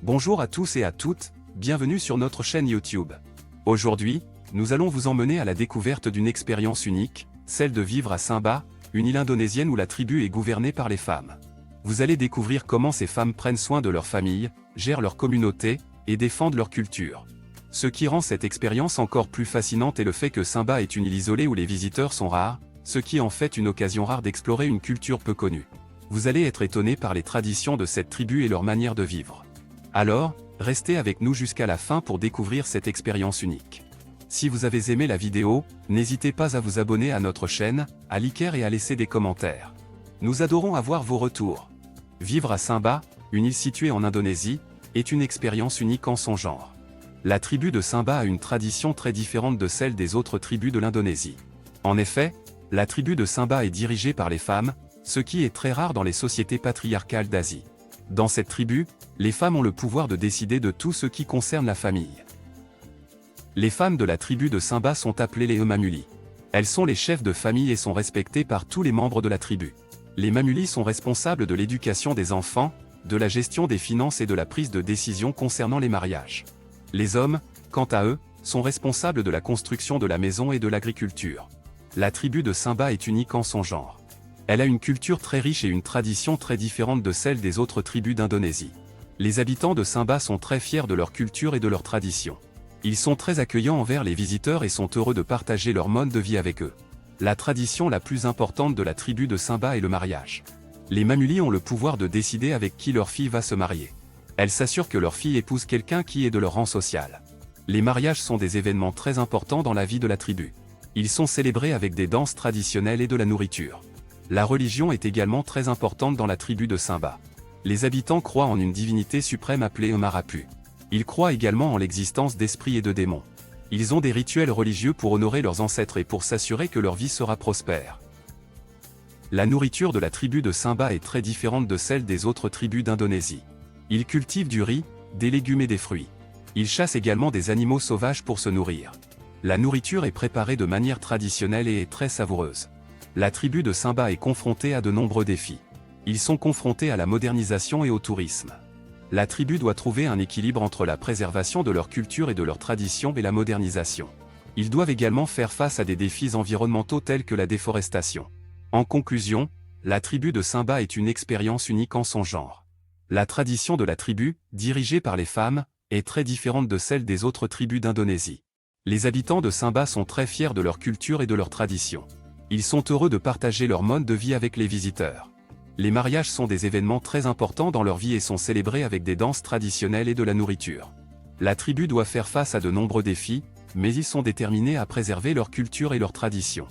Bonjour à tous et à toutes, bienvenue sur notre chaîne YouTube. Aujourd'hui, nous allons vous emmener à la découverte d'une expérience unique, celle de vivre à Sumba, une île indonésienne où la tribu est gouvernée par les femmes. Vous allez découvrir comment ces femmes prennent soin de leur famille, gèrent leur communauté, et défendent leur culture. Ce qui rend cette expérience encore plus fascinante est le fait que Sumba est une île isolée où les visiteurs sont rares, ce qui en fait une occasion rare d'explorer une culture peu connue. Vous allez être étonné par les traditions de cette tribu et leur manière de vivre. Alors, restez avec nous jusqu'à la fin pour découvrir cette expérience unique. Si vous avez aimé la vidéo, n'hésitez pas à vous abonner à notre chaîne, à liker et à laisser des commentaires. Nous adorons avoir vos retours. Vivre à Sumba, une île située en Indonésie, est une expérience unique en son genre. La tribu de Sumba a une tradition très différente de celle des autres tribus de l'Indonésie. En effet, la tribu de Sumba est dirigée par les femmes, ce qui est très rare dans les sociétés patriarcales d'Asie. Dans cette tribu, les femmes ont le pouvoir de décider de tout ce qui concerne la famille. Les femmes de la tribu de Sumba sont appelées les mamuli. Elles sont les chefs de famille et sont respectées par tous les membres de la tribu. Les mamuli sont responsables de l'éducation des enfants, de la gestion des finances et de la prise de décision concernant les mariages. Les hommes, quant à eux, sont responsables de la construction de la maison et de l'agriculture. La tribu de Sumba est unique en son genre. Elle a une culture très riche et une tradition très différente de celle des autres tribus d'Indonésie. Les habitants de Sumba sont très fiers de leur culture et de leurs traditions. Ils sont très accueillants envers les visiteurs et sont heureux de partager leur mode de vie avec eux. La tradition la plus importante de la tribu de Sumba est le mariage. Les mamuli ont le pouvoir de décider avec qui leur fille va se marier. Elles s'assurent que leur fille épouse quelqu'un qui est de leur rang social. Les mariages sont des événements très importants dans la vie de la tribu. Ils sont célébrés avec des danses traditionnelles et de la nourriture. La religion est également très importante dans la tribu de Sumba. Les habitants croient en une divinité suprême appelée Marapu. Ils croient également en l'existence d'esprits et de démons. Ils ont des rituels religieux pour honorer leurs ancêtres et pour s'assurer que leur vie sera prospère. La nourriture de la tribu de Sumba est très différente de celle des autres tribus d'Indonésie. Ils cultivent du riz, des légumes et des fruits. Ils chassent également des animaux sauvages pour se nourrir. La nourriture est préparée de manière traditionnelle et est très savoureuse. La tribu de Sumba est confrontée à de nombreux défis. Ils sont confrontés à la modernisation et au tourisme. La tribu doit trouver un équilibre entre la préservation de leur culture et de leurs traditions et la modernisation. Ils doivent également faire face à des défis environnementaux tels que la déforestation. En conclusion, la tribu de Sumba est une expérience unique en son genre. La tradition de la tribu, dirigée par les femmes, est très différente de celle des autres tribus d'Indonésie. Les habitants de Sumba sont très fiers de leur culture et de leurs traditions. Ils sont heureux de partager leur mode de vie avec les visiteurs. Les mariages sont des événements très importants dans leur vie et sont célébrés avec des danses traditionnelles et de la nourriture. La tribu doit faire face à de nombreux défis, mais ils sont déterminés à préserver leur culture et leurs traditions.